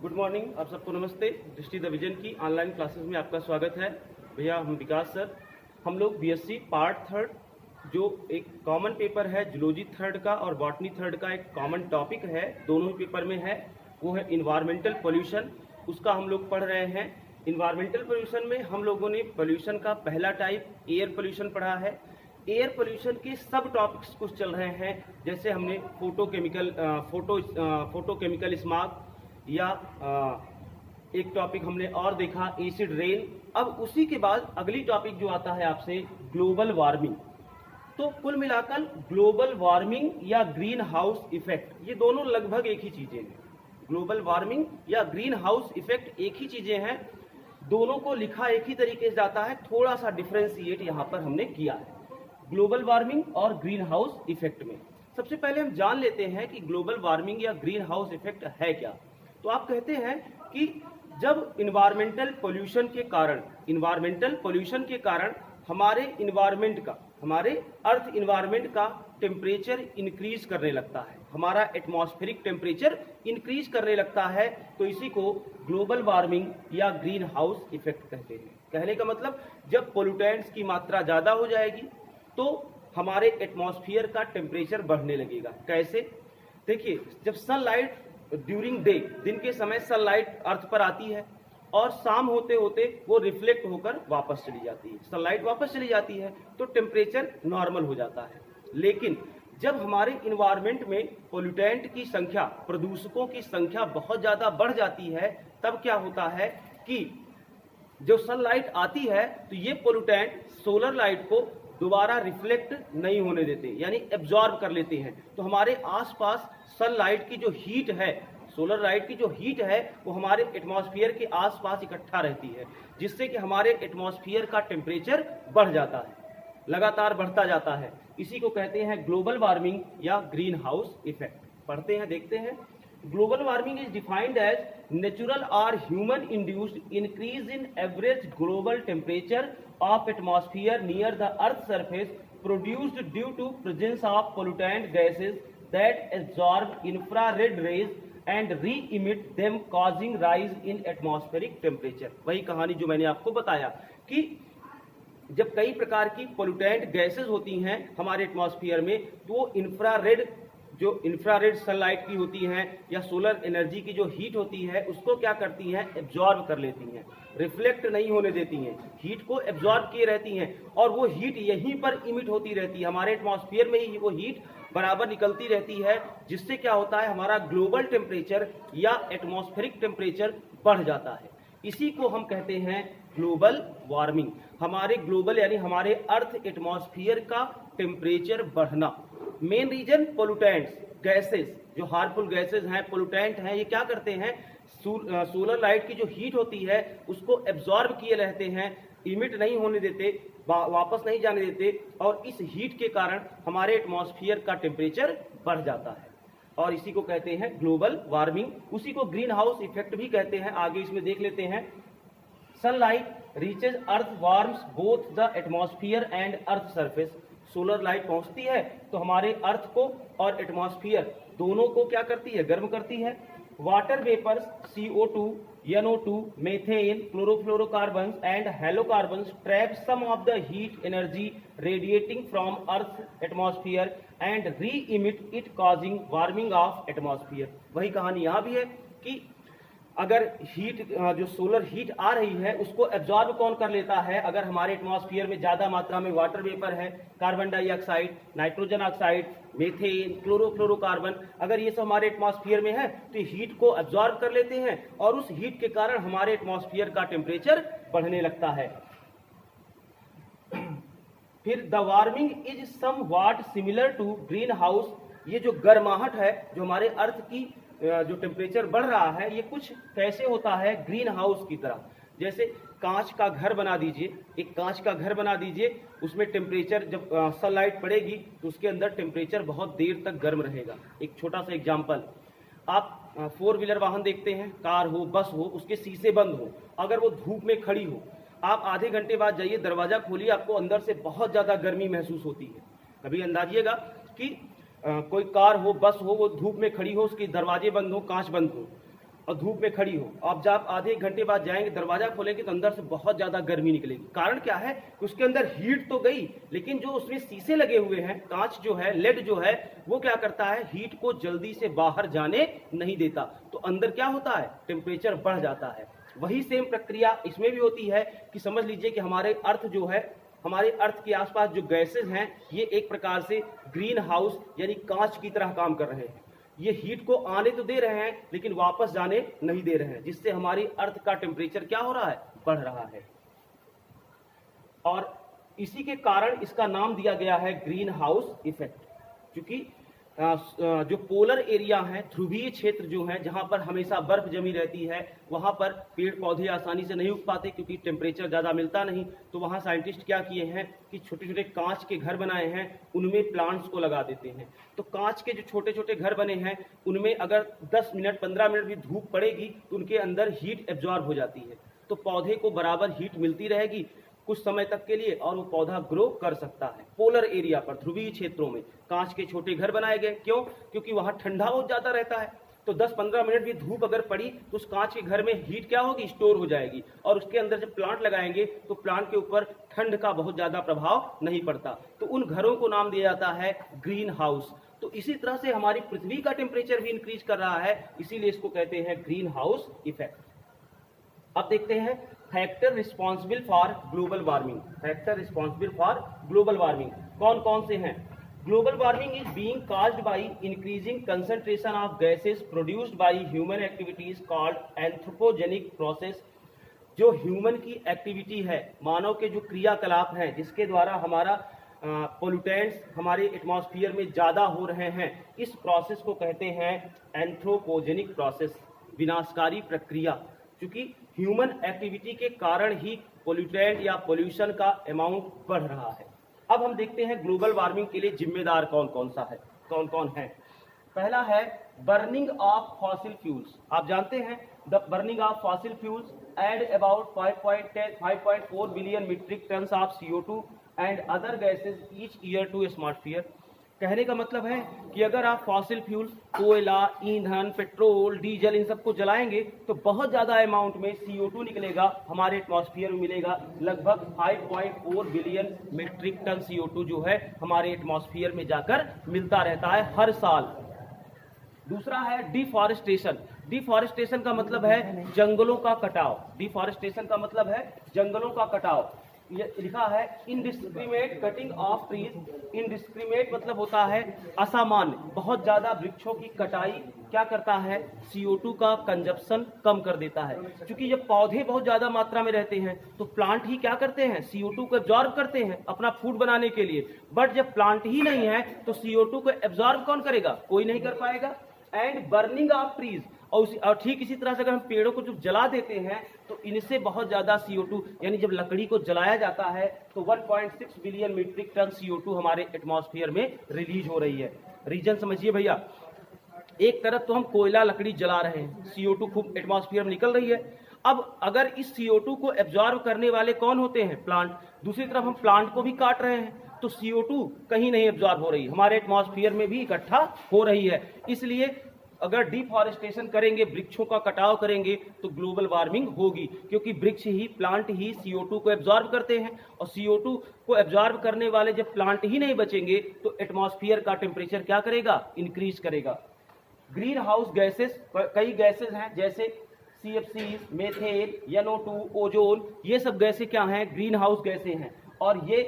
Good morning, आप सबको नमस्ते। दृष्टि द विजन की ऑनलाइन क्लासेस में आपका स्वागत है। भैया हम विकास सर, हम लोग बीएससी पार्ट थर्ड जो एक कॉमन पेपर है जूलॉजी थर्ड का और बॉटनी थर्ड का एक कॉमन टॉपिक है, दोनों ही पेपर में है, वो है इन्वायरमेंटल पोल्यूशन। उसका हम लोग पढ़ रहे हैं। इन्वायरमेंटल पोल्यूशन में हम लोगों ने पोल्यूशन का पहला टाइप एयर पोल्यूशन पढ़ा है। एयर पोल्यूशन के सब टॉपिक्स कुछ चल रहे हैं, जैसे हमने फोटोकेमिकल स्मॉग या एक टॉपिक हमने और देखा एसिड रेन। अब उसी के बाद अगली टॉपिक जो आता है आपसे ग्लोबल वार्मिंग। तो कुल मिलाकर ग्लोबल वार्मिंग या ग्रीन हाउस इफेक्ट, ये दोनों लगभग एक ही चीजें हैं। ग्लोबल वार्मिंग या ग्रीन हाउस इफेक्ट एक ही चीजें हैं, दोनों को लिखा एक ही तरीके से जाता है, थोड़ा सा डिफ्रेंशिएट यहाँ पर हमने किया है ग्लोबल वार्मिंग और ग्रीन हाउस इफेक्ट में। सबसे पहले हम जान लेते हैं कि ग्लोबल वार्मिंग या ग्रीन हाउस इफेक्ट है क्या। तो आप कहते हैं कि जब इन्वायरमेंटल पोल्यूशन के कारण हमारे अर्थ इन्वायरमेंट का टेम्परेचर इंक्रीज करने लगता है, हमारा एटमॉस्फेरिक टेम्परेचर इंक्रीज करने लगता है, तो इसी को ग्लोबल वार्मिंग या ग्रीन हाउस इफेक्ट कहते हैं। कहने का मतलब जब पोल्यूटेंट्स की मात्रा ज्यादा हो जाएगी तो हमारे एटमॉस्फेयर का टेम्परेचर बढ़ने लगेगा। कैसे? देखिए, जब सनलाइट ड्यूरिंग डे, दिन के समय सनलाइट अर्थ पर आती है और शाम होते होते वो रिफ्लेक्ट होकर वापस चली जाती है, सनलाइट वापस चली जाती है, तो टेम्परेचर नॉर्मल हो जाता है। लेकिन जब हमारे इन्वायरमेंट में पोल्यूटेंट की संख्या, प्रदूषकों की संख्या बहुत ज्यादा बढ़ जाती है, तब क्या होता है कि जो सनलाइट आती है तो ये पोल्यूटेंट सोलर लाइट को दोबारा रिफ्लेक्ट नहीं होने देते, यानी एब्जॉर्ब कर लेते हैं। तो हमारे आसपास सनलाइट की जो हीट है, सोलर लाइट की जो हीट है, वो हमारे एटमॉस्फेयर के आसपास इकट्ठा रहती है, जिससे कि हमारे एटमॉस्फेयर का टेम्परेचर बढ़ जाता है, लगातार बढ़ता जाता है। इसी को कहते हैं ग्लोबल वार्मिंग या ग्रीन हाउस इफेक्ट। पढ़ते हैं, देखते हैं। Global warming is defined as natural और human induced increase in average global temperature of atmosphere near the earth's surface produced due to presence of pollutant gases that absorb infrared rays and re-emit them causing rise in atmospheric temperature। वही कहानी जो मैंने आपको बताया कि जब कई प्रकार की पोल्यूटेंट गैसेस होती हैं हमारे एटमॉस्फेयर में, तो इंफ्रारेड सनलाइट की होती हैं या सोलर एनर्जी की जो हीट होती है, उसको क्या करती हैं, एब्जॉर्ब कर लेती हैं, रिफ्लेक्ट नहीं होने देती हैं, हीट को एब्जॉर्ब किए रहती हैं, और वो हीट यहीं पर इमिट होती रहती है, हमारे एटमॉस्फेयर में ही वो हीट बराबर निकलती रहती है, जिससे क्या होता है, हमारा ग्लोबल टेम्परेचर या एटमॉस्फेरिक टेम्परेचर बढ़ जाता है। इसी को हम कहते हैं ग्लोबल वार्मिंग। हमारे ग्लोबल यानी हमारे अर्थ एटमॉस्फेयर का टेम्परेचर बढ़ना। मेन रीजन पोल्यूटेंट्स, गैसेस, जो हार्मफुल गैसेस हैं, पोल्यूटेंट हैं, ये क्या करते हैं, सोलर लाइट की जो हीट होती है उसको एब्जॉर्ब किए रहते हैं, इमिट नहीं होने देते, वापस नहीं जाने देते, और इस हीट के कारण हमारे एटमॉस्फेयर का टेम्परेचर बढ़ जाता है, और इसी को कहते हैं ग्लोबल वार्मिंग। उसी को ग्रीन हाउस इफेक्ट भी कहते हैं। आगे इसमें देख लेते हैं। Sunlight reaches earth warms both the atmosphere and earth surface. Solar light पहुंचती है तो हमारे अर्थ को और एटमॉस्फेयर दोनों को क्या करती है, गर्म करती है। Water vapours CO2, NO2, methane, chlorofluorocarbons and halocarbons trap some of the heat energy radiating from earth atmosphere and re-emit it causing warming of atmosphere. वही कहानी यहाँ भी है कि अगर हीट, जो सोलर हीट आ रही है, उसको एब्जॉर्ब कौन कर लेता है, अगर हमारे एटमॉस्फेयर में ज्यादा मात्रा में वाटर वेपर है, carbon dioxide, nitrogen oxide, methane, chlorofluorocarbon, अगर ये सब हमारे एटमॉस्फेयर में है तो हीट को एब्जॉर्ब कर लेते हैं, और उस हीट के कारण हमारे एटमॉस्फेयर का टेम्परेचर बढ़ने लगता है। फिर the warming is somewhat similar to greenhouse. ये जो गर्माहट है, जो हमारे अर्थ की जो टेम्परेचर बढ़ रहा है, ये कुछ कैसे होता है, ग्रीन हाउस की तरह। जैसे कांच का घर बना दीजिए, एक कांच का घर बना दीजिए, उसमें टेम्परेचर जब सनलाइट पड़ेगी तो उसके अंदर टेम्परेचर बहुत देर तक गर्म रहेगा। एक छोटा सा एग्जांपल, आप 4 व्हीलर वाहन देखते हैं, कार हो, बस हो, उसके शीशे बंद हो, अगर वो धूप में खड़ी हो, आप आधे घंटे बाद जाइए, दरवाजा खोलिए, आपको अंदर से बहुत ज्यादा गर्मी महसूस होती है। कभी अंदाजिएगा कि कोई कार हो, बस हो, वो धूप में खड़ी हो, उसके दरवाजे बंद हो, कांच बंद हो, और धूप में खड़ी हो, आप जब आधे एक घंटे बाद जाएंगे, दरवाजा खोलेंगे तो अंदर से बहुत ज्यादा गर्मी निकलेगी। कारण क्या है कि उसके अंदर हीट तो गई, लेकिन जो उसमें शीशे लगे हुए हैं, कांच जो है, लेड जो है, वो क्या करता है, हीट को जल्दी से बाहर जाने नहीं देता, तो अंदर क्या होता है, टेम्परेचर बढ़ जाता है। वही सेम प्रक्रिया इसमें भी होती है कि समझ लीजिए कि हमारे अर्थ जो है, हमारे अर्थ के आसपास जो गैसेज हैं, ये एक प्रकार से ग्रीन हाउस यानी कांच की तरह काम कर रहे हैं। ये हीट को आने तो दे रहे हैं लेकिन वापस जाने नहीं दे रहे हैं, जिससे हमारी अर्थ का टेम्परेचर क्या हो रहा है, बढ़ रहा है। और इसी के कारण इसका नाम दिया गया है ग्रीन हाउस इफेक्ट। क्योंकि जो पोलर एरिया है, ध्रुवीय क्षेत्र जो है, जहां पर हमेशा बर्फ जमी रहती है, वहां पर पेड़ पौधे आसानी से नहीं उग पाते क्योंकि टेम्परेचर ज़्यादा मिलता नहीं। तो वहां साइंटिस्ट क्या किए हैं कि छोटे छोटे कांच के घर बनाए हैं, उनमें प्लांट्स को लगा देते हैं। तो कांच के जो छोटे छोटे घर बने हैं, उनमें अगर 10 मिनट 15 मिनट भी धूप पड़ेगी तो उनके अंदर हीट एब्जॉर्ब हो जाती है, तो पौधे को बराबर हीट मिलती रहेगी कुछ समय तक के लिए, और वो पौधा ग्रो कर सकता है। पोलर एरिया पर, ध्रुवीय क्षेत्रों में कांच के छोटे घर बनाए गए। क्यों? क्योंकि वहां ठंडा बहुत ज्यादा रहता है, तो 10-15 मिनट भी धूप अगर पड़ी तो उस कांच के घर में हीट क्या होगी, स्टोर हो जाएगी, और उसके अंदर जब प्लांट लगाएंगे तो प्लांट के ऊपर ठंड का बहुत ज्यादा प्रभाव नहीं पड़ता। तो उन घरों को नाम दिया जाता है ग्रीन हाउस। तो इसी तरह से हमारी पृथ्वी का टेम्परेचर भी इंक्रीज कर रहा है, इसीलिए इसको कहते हैं ग्रीन हाउस इफेक्ट। अब देखते हैं factor responsible for global warming. Factor responsible for global warming कौन कौन से हैं? Global warming is being caused by increasing concentration of gases produced by human activities called anthropogenic process. जो ह्यूमन की activity है, मानव के जो क्रियाकलाप हैं, जिसके द्वारा हमारा पोल्यूटेंट्स हमारे एटमॉस्फेयर में ज़्यादा हो रहे हैं, इस प्रोसेस को कहते हैं एंथ्रोपोजेनिक प्रोसेस, विनाशकारी प्रक्रिया। क्योंकि ह्यूमन एक्टिविटी के कारण ही पोल्यूटेंट या पोल्यूशन का अमाउंट बढ़ रहा है। अब हम देखते हैं ग्लोबल वार्मिंग के लिए जिम्मेदार कौन कौन सा है, कौन कौन है। पहला है बर्निंग ऑफ फॉसिल फ्यूल्स। आप जानते हैं the burning of fossil fuels add about 5.4 billion metric tons of CO2 and other gases each year to atmosphere. कहने का मतलब है कि अगर आप फॉसिल फ्यूल, कोयला, ईंधन, पेट्रोल, डीजल, इन सबको जलाएंगे तो बहुत ज़्यादा अमाउंट में CO2 निकलेगा, हमारे एटमॉस्फेयर में मिलेगा। लगभग 5.4 बिलियन मीट्रिक टन CO2 जो है हमारे एटमॉस्फेयर में जाकर मिलता रहता है हर साल। दूसरा है डिफॉरेस्टेशन। डिफॉरेस्टेशन का मतलब है जंगलों का कटाव। डिफॉरेस्टेशन का मतलब है जंगलों का कटाव। ये लिखा है indiscriminate cutting of trees. Indiscriminate मतलब होता है असामान्य, बहुत ज्यादा वृक्षों की कटाई क्या करता है, CO2 का कंजप्शन कम कर देता है। क्योंकि जब पौधे बहुत ज्यादा मात्रा में रहते हैं तो प्लांट ही क्या करते हैं, CO2 को एब्जॉर्ब करते हैं अपना फूड बनाने के लिए। बट जब प्लांट ही नहीं है तो CO2 को एब्जॉर्ब कौन करेगा, कोई नहीं कर पाएगा। एंड बर्निंग ऑफ ट्रीज, और ठीक इसी तरह से अगर हम पेड़ों को जब जला देते हैं तो इनसे बहुत ज्यादा CO2, यानी जब लकड़ी को जलाया जाता है तो 1.6 बिलियन मीट्रिक टन CO2 हमारे एटमॉस्फेयर में रिलीज हो रही है। रीजन समझिए भैया, एक तरफ तो हम कोयला लकड़ी जला रहे हैं, CO2 खूब एटमॉस्फेयर में निकल रही है। अब अगर इस CO2 को एब्जॉर्ब करने वाले कौन होते हैं, प्लांट। दूसरी तरफ हम प्लांट को भी काट रहे हैं तो CO2 कहीं नहीं एब्जॉर्ब हो रही, हमारे एटमॉस्फेयर में भी इकट्ठा हो रही है। इसलिए अगर डिफॉरेस्टेशन करेंगे, वृक्षों का कटाव करेंगे तो ग्लोबल वार्मिंग होगी, क्योंकि वृक्ष ही, प्लांट ही CO2 को एब्जॉर्ब करते हैं। और CO2 को एब्जॉर्ब करने वाले जब प्लांट ही नहीं बचेंगे तो एटमॉस्फेयर का टेम्परेचर क्या करेगा, इंक्रीज करेगा। ग्रीन हाउस गैसेस, कई गैसेस हैं जैसे CFC, मेथेन, NO2, ओजोन, ये सब गैसें क्या हैं, ग्रीन हाउस गैसें हैं। और ये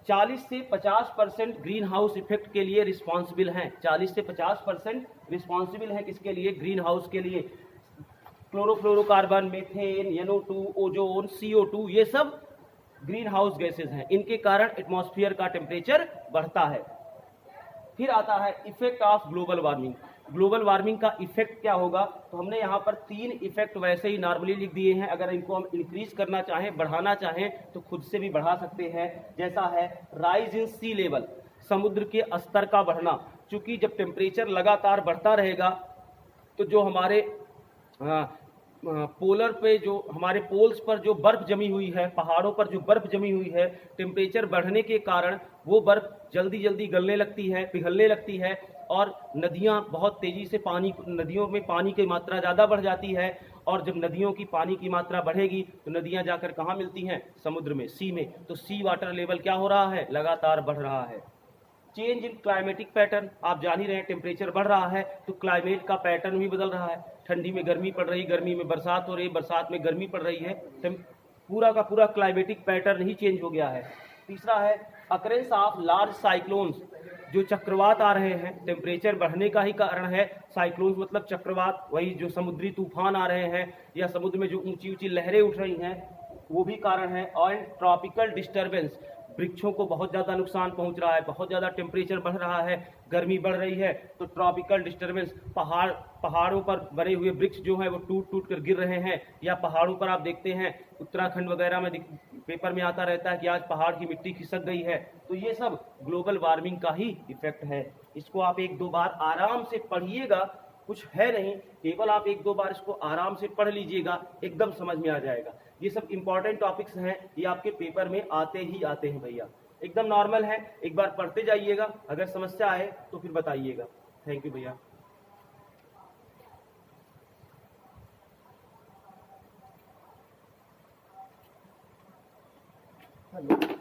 40 से 50% ग्रीन हाउस इफेक्ट के लिए रिस्पॉन्सिबल हैं। 40 से 50% रिस्पॉन्सिबल हैं किसके लिए, ग्रीन हाउस के लिए। Chlorofluorocarbon, methane, NO2, ozone, CO2, ये सब ग्रीन हाउस गैसेज हैं। इनके कारण एटमॉस्फेयर का टेम्परेचर बढ़ता है। फिर आता है effect of global warming. Global warming का इफेक्ट क्या होगा, तो हमने यहाँ पर 3 इफेक्ट वैसे ही नॉर्मली लिख दिए हैं। अगर इनको हम इंक्रीज करना चाहें, बढ़ाना चाहें तो खुद से भी बढ़ा सकते हैं। जैसा है राइज इन सी लेवल, समुद्र के स्तर का बढ़ना। चूंकि जब टेम्परेचर लगातार बढ़ता रहेगा तो जो हमारे पोलर पे जो हमारे पोल्स पर जो बर्फ जमी हुई है, पहाड़ों पर जो बर्फ जमी हुई है, टेम्परेचर बढ़ने के कारण वो बर्फ जल्दी जल्दी गलने लगती है, पिघलने लगती है और नदियाँ बहुत तेज़ी से नदियों में पानी की मात्रा ज़्यादा बढ़ जाती है। और जब नदियों की पानी की मात्रा बढ़ेगी तो नदियाँ जाकर कहाँ मिलती हैं? समुद्र में, सी में। तो सी वाटर लेवल क्या हो रहा है? लगातार बढ़ रहा है। चेंज इन क्लाइमेटिक पैटर्न, आप जान ही रहे हैं, टेम्परेचर बढ़ रहा है तो क्लाइमेट का पैटर्न भी बदल रहा है। ठंडी में गर्मी पड़ रही, गर्मी में बरसात हो रही, बरसात में गर्मी पड़ रही है। पूरा का पूरा क्लाइमेटिक पैटर्न ही चेंज हो गया है। तीसरा है अकरेंस ऑफ लार्ज साइक्लोन्स, जो चक्रवात आ रहे हैं, टेम्परेचर बढ़ने का ही कारण है। साइक्लोन्स मतलब चक्रवात, वही जो समुद्री तूफान आ रहे हैं या समुद्र में जो ऊंची ऊंची लहरें उठ रही हैं, वो भी कारण है। और ट्रॉपिकल डिस्टर्बेंस, वृक्षों को बहुत ज़्यादा नुकसान पहुंच रहा है, बहुत ज़्यादा टेम्परेचर बढ़ रहा है, गर्मी बढ़ रही है, तो ट्रॉपिकल डिस्टर्बेंस, पहाड़ों पर बने हुए वृक्ष जो है वो टूट टूट कर गिर रहे हैं। या पहाड़ों पर आप देखते हैं उत्तराखंड वगैरह में पेपर में आता रहता है कि आज पहाड़ की मिट्टी खिसक गई है। तो ये सब ग्लोबल वार्मिंग का ही इफेक्ट है। इसको आप एक दो बार आराम से पढ़िएगा, कुछ है नहीं, केवल आप एक दो बार इसको आराम से पढ़ लीजिएगा, एकदम समझ में आ जाएगा। ये सब इंपॉर्टेंट टॉपिक्स हैं, ये आपके पेपर में आते ही आते हैं भैया, एकदम नॉर्मल है। एक बार पढ़ते जाइएगा, अगर समस्या आए तो फिर बताइएगा। थैंक यू भैया। हेलो।